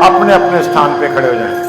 अपने अपने स्थान पे खड़े हो जाएं।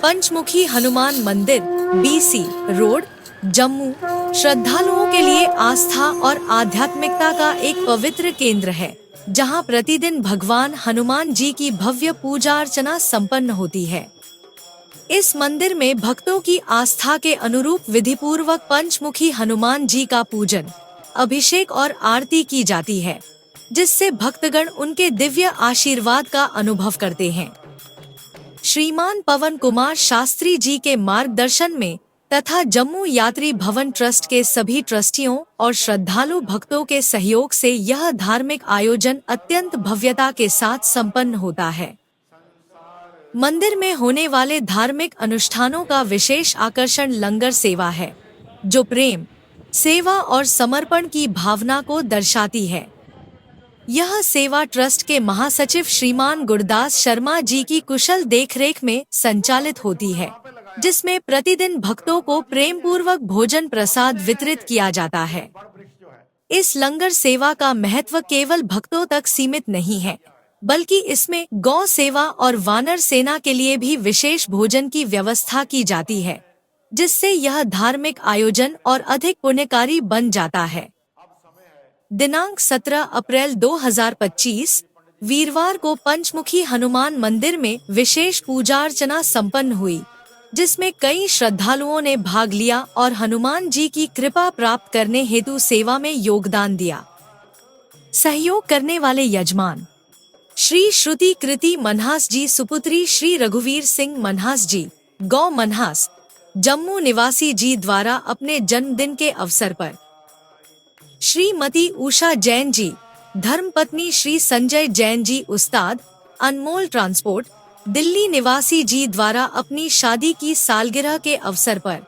पंचमुखी हनुमान मंदिर, BC रोड, जम्मू श्रद्धालुओं के लिए आस्था और आध्यात्मिकता का एक पवित्र केंद्र है, जहां प्रतिदिन भगवान हनुमान जी की भव्य पूजा अर्चना संपन्न होती है। इस मंदिर में भक्तों की आस्था के अनुरूप विधिपूर्वक पंचमुखी हनुमान जी का पूजन, अभिषेक और आरती की जाती है, जिससे भक्तगण उनके दिव्य आशीर्वाद का अनुभव करते हैं। श्रीमान पवन कुमार शास्त्री जी के मार्गदर्शन में तथा जम्मू यात्री भवन ट्रस्ट के सभी ट्रस्टियों और श्रद्धालु भक्तों के सहयोग से यह धार्मिक आयोजन अत्यंत भव्यता के साथ संपन्न होता है। मंदिर में होने वाले धार्मिक अनुष्ठानों का विशेष आकर्षण लंगर सेवा है, जो प्रेम, सेवा और समर्पण की भावना को दर्शाती है। यह सेवा ट्रस्ट के महासचिव श्रीमान गुरदास शर्मा जी की कुशल देखरेख में संचालित होती है, जिसमें प्रतिदिन भक्तों को प्रेम पूर्वक भोजन प्रसाद वितरित किया जाता है। इस लंगर सेवा का महत्व केवल भक्तों तक सीमित नहीं है, बल्कि इसमें गौ सेवा और वानर सेना के लिए भी विशेष भोजन की व्यवस्था की जाती है, जिससे यह धार्मिक आयोजन और अधिक पुण्यकारी बन जाता है। दिनांक 17 अप्रैल 2025 वीरवार को पंचमुखी हनुमान मंदिर में विशेष पूजा अर्चना संपन्न हुई, जिसमें कई श्रद्धालुओं ने भाग लिया और हनुमान जी की कृपा प्राप्त करने हेतु सेवा में योगदान दिया। सहयोग करने वाले यजमान श्री श्रुति कृति मनहास जी, सुपुत्री श्री रघुवीर सिंह मनहास जी, गौ मनहास, जम्मू निवासी जी द्वारा अपने जन्मदिन के अवसर पर श्रीमती उषा जैन जी, धर्मपत्नी श्री संजय जैन जी उस्ताद, अनमोल ट्रांसपोर्ट, दिल्ली निवासी जी द्वारा अपनी शादी की सालगिरह के अवसर पर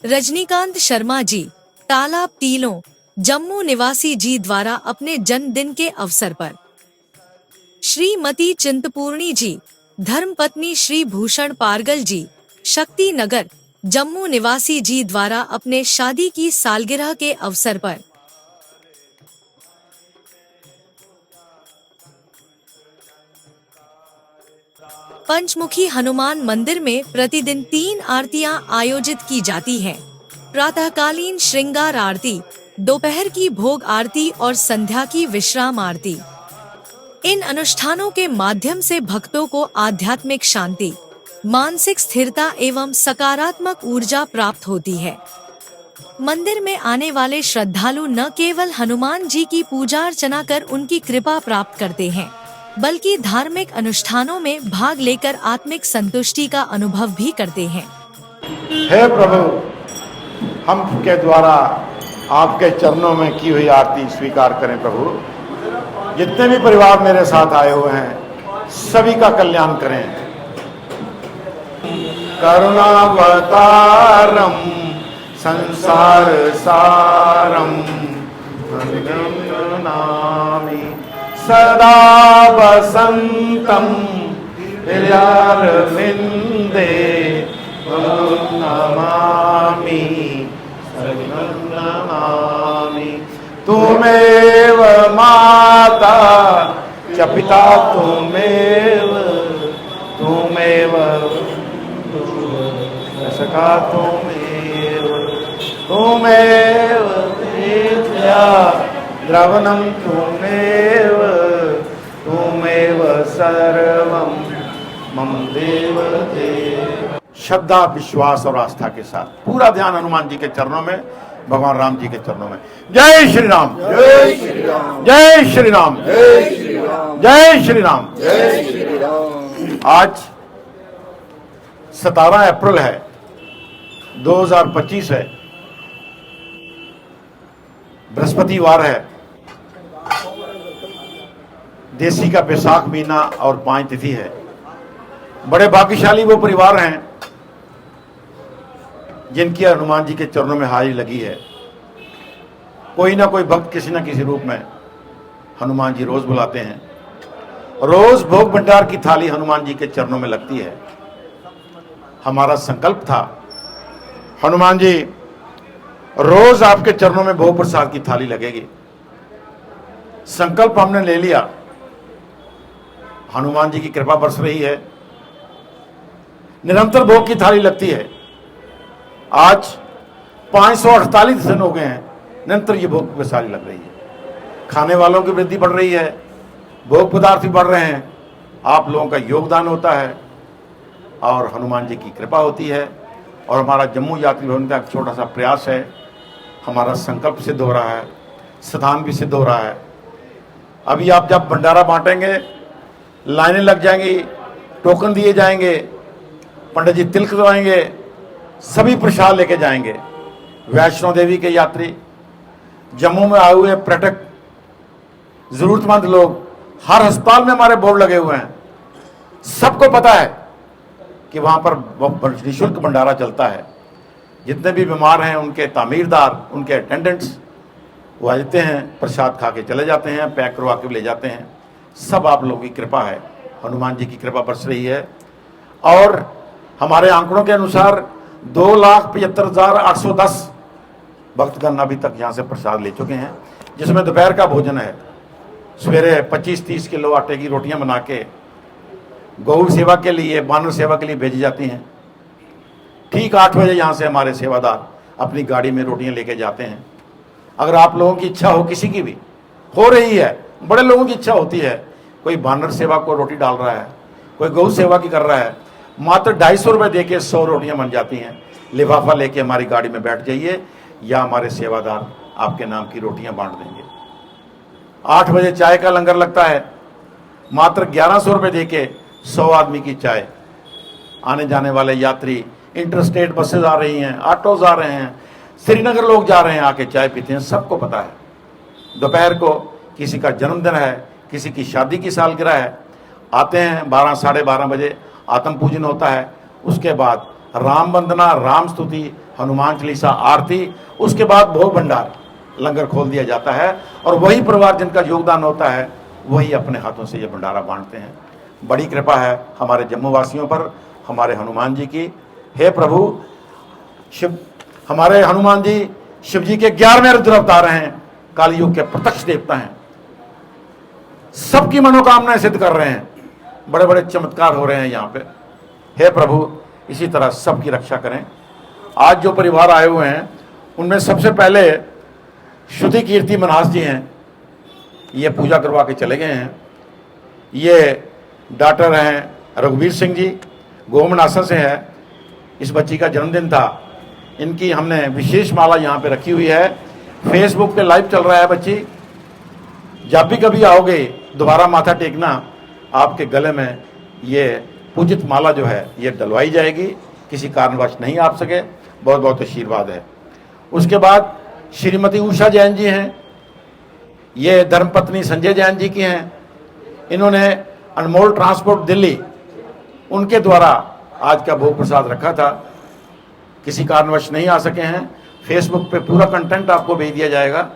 रजनीकांत शर्मा जी, तालाब टीलों, जम्मू निवासी जी द्वारा अपने जन्मदिन के अवसर पर श्रीमती चिंतपूर्णी जी, धर्मपत्नी श्री भूषण पारगल जी, शक्ति नगर, जम्मू निवासी जी द्वारा अपने शादी की सालगिरह के अवसर पर पंचमुखी हनुमान मंदिर में प्रतिदिन 3 आरतियां आयोजित की जाती हैं। प्रातःकालीन श्रृंगार आरती, दोपहर की भोग आरती और संध्या की विश्राम आरती। इन अनुष्ठानों के माध्यम से भक्तों को आध्यात्मिक शांति, मानसिक स्थिरता एवं सकारात्मक ऊर्जा प्राप्त होती है। मंदिर में आने वाले श्रद्धालु न केवल हनुमान जी की पूजा अर्चना कर उनकी कृपा प्राप्त करते हैं, बल्कि धार्मिक अनुष्ठानों में भाग लेकर आत्मिक संतुष्टि का अनुभव भी करते हैं। हे प्रभु, हम के द्वारा आपके चरणों में की हुई आरती स्वीकार करें। प्रभु, जितने भी परिवार मेरे साथ आए हुए हैं, सभी का कल्याण करें। करुणावतारम संसार सारम नामी सदा वसंतम हृदयारविंदे नमामि नमामि। तुमेव माता च पिता तुमेव सखा तुमेव विद्या द्रवणम तुमेव सर्वम मम देव देव। श्रद्धा, विश्वास और आस्था के साथ पूरा ध्यान हनुमान जी के चरणों में, भगवान राम जी के चरणों में। जय श्री राम, जय श्री राम, जय श्री राम, जय श्री राम, जय श्री राम, जय श्री राम। आज 17 अप्रैल है, 2025 है, बृहस्पतिवार है, देसी का बैसाख महीना और 5 तिथि है। बड़े भाग्यशाली वो परिवार हैं जिनकी हनुमान जी के चरणों में हाजिरी लगी है। कोई ना कोई भक्त किसी न किसी रूप में हनुमान जी रोज बुलाते हैं। रोज भोग भंडार की थाली हनुमान जी के चरणों में लगती है। हमारा संकल्प था, हनुमान जी रोज आपके चरणों में भोग प्रसाद की थाली लगेगी। संकल्प हमने ले लिया हनुमान जी की कृपा बरस रही है, निरंतर भोग की थाली लगती है। आज 548 दिन हो गए हैं, निरंतर ये भोग की थाली लग रही है। खाने वालों की वृद्धि बढ़ रही है, भोग पदार्थ भी बढ़ रहे हैं, आप लोगों का योगदान होता है और हनुमान जी की कृपा होती है। और हमारा जम्मू यात्री भवन का एक छोटा सा प्रयास है, हमारा संकल्प सिद्ध हो रहा है, सिद्धांत भी सिद्ध हो रहा है। अभी आप जब भंडारा बांटेंगे, लाइनें लग जाएंगी, टोकन दिए जाएंगे, पंडित जी तिलक करवाएंगे, सभी प्रसाद लेके जाएंगे। वैष्णो देवी के यात्री, जम्मू में आए हुए पर्यटक, जरूरतमंद लोग, हर अस्पताल में हमारे बोर्ड लगे हुए हैं। सबको पता है कि वहां पर निःशुल्क भंडारा चलता है। जितने भी बीमार हैं उनके तामीरदार, उनके अटेंडेंट्स वो आते हैं, प्रसाद खा के चले जाते हैं, पैक करवा के ले जाते हैं। सब आप लोगों की कृपा है, हनुमान जी की कृपा बरस रही है। और हमारे आंकड़ों के अनुसार 2,75,810 भक्तगण अभी तक यहाँ से प्रसाद ले चुके हैं, जिसमें दोपहर का भोजन है। सवेरे 25-30 किलो आटे की रोटियां बना के गौ सेवा के लिए, बानर सेवा के लिए भेजी जाती हैं। ठीक 8 बजे यहाँ से हमारे सेवादार अपनी गाड़ी में रोटियां लेके जाते हैं। अगर आप लोगों की इच्छा हो, किसी की भी हो रही है, बड़े लोगों की इच्छा होती है, कोई बानर सेवा को रोटी डाल रहा है, कोई गौ सेवा की कर रहा है, मात्र 250 रुपये दे के 100 रोटियां बन जाती हैं। लिफाफा लेके हमारी गाड़ी में बैठ जाइए, या हमारे सेवादार आपके नाम की रोटियां बांट देंगे। 8 बजे चाय का लंगर लगता है, मात्र 1100 रुपये दे के 100 आदमी की चाय। आने जाने वाले यात्री, इंटरस्टेट बसेज आ रही हैं, ऑटोज आ रहे हैं, श्रीनगर लोग जा रहे हैं, आके चाय पीते हैं, सबको पता है। दोपहर को किसी का जन्मदिन है, किसी की शादी की सालगिरह है, आते हैं 12 साढ़े 12 बजे, आत्म पूजन होता है। उसके बाद राम वंदना, राम स्तुति, हनुमान चालीसा, आरती, उसके बाद भोग भंडार, लंगर खोल दिया जाता है। और वही परिवार जिनका योगदान होता है, वही अपने हाथों से ये भंडारा बांटते हैं। बड़ी कृपा है हमारे जम्मू वासियों पर, हमारे हनुमान जी की। हे प्रभु शिव, हमारे हनुमान जी शिव जी के 11वें रुद्र अवतार हैं, काली युग के प्रत्यक्ष देवता हैं, सबकी मनोकामनाएं सिद्ध कर रहे हैं। बड़े बड़े चमत्कार हो रहे हैं यहाँ पे। हे प्रभु इसी तरह सबकी रक्षा करें। आज जो परिवार आए हुए हैं उनमें सबसे पहले श्रुति कीर्ति मनहास जी हैं, ये पूजा करवा के चले गए हैं। ये डॉक्टर हैं रघुवीर सिंह जी, गोमनासा से है। इस बच्ची का जन्मदिन था, इनकी हमने विशेष माला यहाँ पे रखी हुई है। फेसबुक पे लाइव चल रहा है बच्ची। जब भी कभी आओगे दोबारा माथा टेकना, आपके गले में ये पूजित माला जो है ये डलवाई जाएगी। किसी कारणवश नहीं आ सके, बहुत बहुत आशीर्वाद है। उसके बाद श्रीमती उषा जैन जी हैं, ये धर्मपत्नी संजय जैन जी की हैं। इन्होंने अनमोल ट्रांसपोर्ट दिल्ली, उनके द्वारा आज का भोग प्रसाद रखा था, किसी कारणवश नहीं आ सके हैं। फेसबुक पे पूरा कंटेंट आपको भेज दिया जाएगा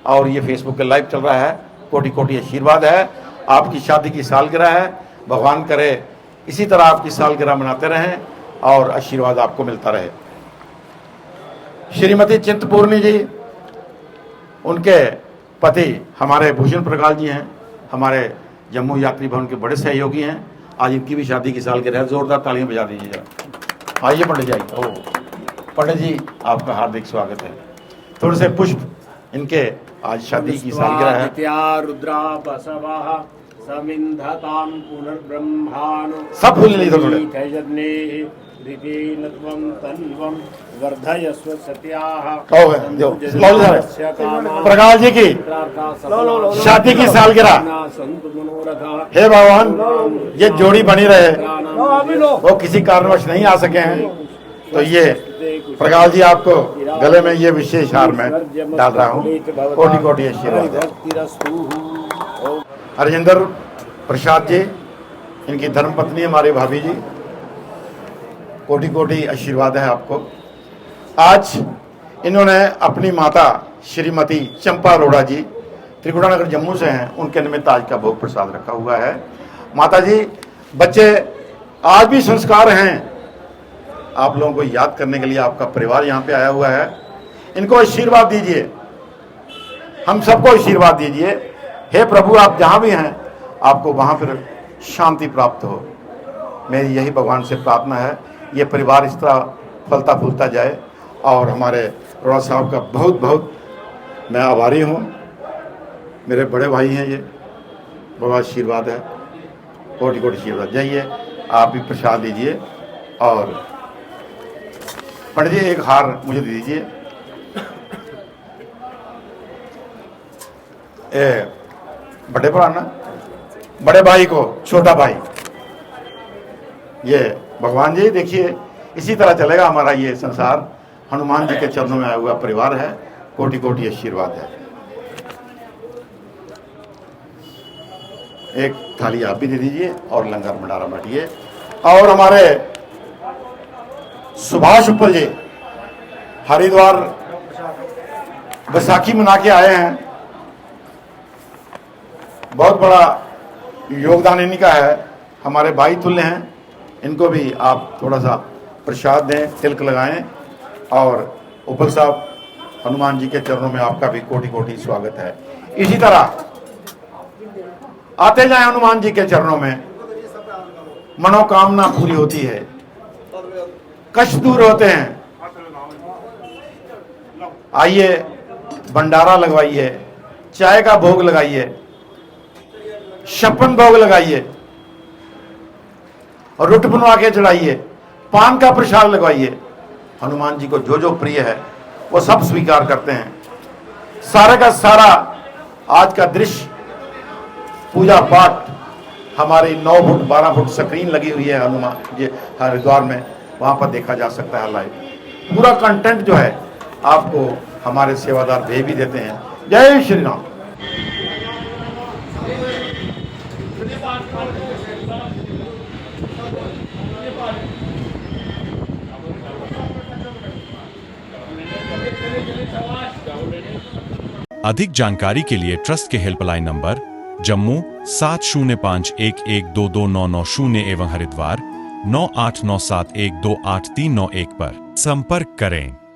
और ये फेसबुक पे लाइव चल रहा है। कोटि कोटि आशीर्वाद है। आपकी शादी की सालगिरह है, भगवान करे इसी तरह आपकी सालगिरह मनाते रहें और आशीर्वाद आपको मिलता रहे। श्रीमती चिंतपूर्णी जी, उनके पति हमारे भूषण प्रकाश जी हैं, हमारे जम्मू यात्री भवन के बड़े सहयोगी हैं। आज इनकी भी शादी की सालगिरह है, जोरदार तालियां बजा दीजिएगा। आइए पंडित जी, आइए। ओह पंडित जी, आपका हार्दिक स्वागत है। थोड़े से पुष्प इनके, आज शादी की सालगिरह है। रुद्रा बसवः समिन्धतां पुनर्ब्रह्माणो सब फूल ले लीजिए थोड़े। वर्धयस्व सत्याः। प्रकाश जी की शादी की सालगिरह, हे भगवान ये जोड़ी बनी रहे। वो किसी कारणवश नहीं आ सके हैं, तो ये प्रकाश जी आपको गले में ये विशेष हार में डाल रहा हूँ। कोटि कोटि आशीर्वाद। हरजिंदर प्रसाद जी, इनकी धर्मपत्नी हमारी भाभी जी, कोटि कोटि आशीर्वाद है आपको। आज इन्होंने अपनी माता श्रीमती चंपा अरोड़ा जी, त्रिकुटानगर जम्मू से हैं, उनके निमित्त आज का भोग प्रसाद रखा हुआ है। माता जी, बच्चे आज भी संस्कार हैं, आप लोगों को याद करने के लिए आपका परिवार यहाँ पे आया हुआ है। इनको आशीर्वाद दीजिए, हम सबको आशीर्वाद दीजिए। हे प्रभु, आप जहाँ भी हैं आपको वहाँ पर शांति प्राप्त हो। मेरी यही भगवान से प्रार्थना है, ये परिवार इस तरह फलता फूलता जाए। और हमारे अरोड़ा साहब का बहुत बहुत मैं आभारी हूँ। मेरे बड़े भाई हैं ये, बहुत आशीर्वाद है, कोटि कोटि आशीर्वाद। जाइए आप भी प्रसाद लीजिए। और पंडित जी एक हार मुझे दे दीजिए। बड़े भरा ना, बड़े भाई को छोटा भाई, ये भगवान जी देखिए इसी तरह चलेगा हमारा ये संसार। हनुमान जी के चरणों में आया हुआ परिवार है, कोटि कोटि आशीर्वाद है। एक थाली आप भी दे दीजिए और लंगर भंडारा बांटिए। और हमारे सुभाष उपल जी हरिद्वार बैसाखी मना के आए हैं, बहुत बड़ा योगदान इन्हीं का है, हमारे भाई तुल्य हैं। इनको भी आप थोड़ा सा प्रसाद दें, तिलक लगाएं। और उपल साहब, हनुमान जी के चरणों में आपका भी कोटि कोटि स्वागत है। इसी तरह आते जाएं हनुमान जी के चरणों में, मनोकामना पूरी होती है, कष्ट दूर होते हैं। आइए भंडारा लगवाइए, चाय का भोग लगाइए, छप्पन भोग लगाइए, और रुट बनवा के चढ़ाइए, पान का प्रसाद लगवाइए। हनुमान जी को जो जो प्रिय है वो सब स्वीकार करते हैं। सारे का सारा आज का दृश्य पूजा पाठ हमारी 9 फुट 12 फुट स्क्रीन लगी हुई है हनुमान जी हरिद्वार में, वहां पर देखा जा सकता है लाइव। पूरा कंटेंट जो है आपको हमारे सेवादार भेज भी देते हैं। जय श्री राम। अधिक जानकारी के लिए ट्रस्ट के हेल्पलाइन नंबर जम्मू 7051122990 एवं हरिद्वार 9897128391 पर संपर्क करें।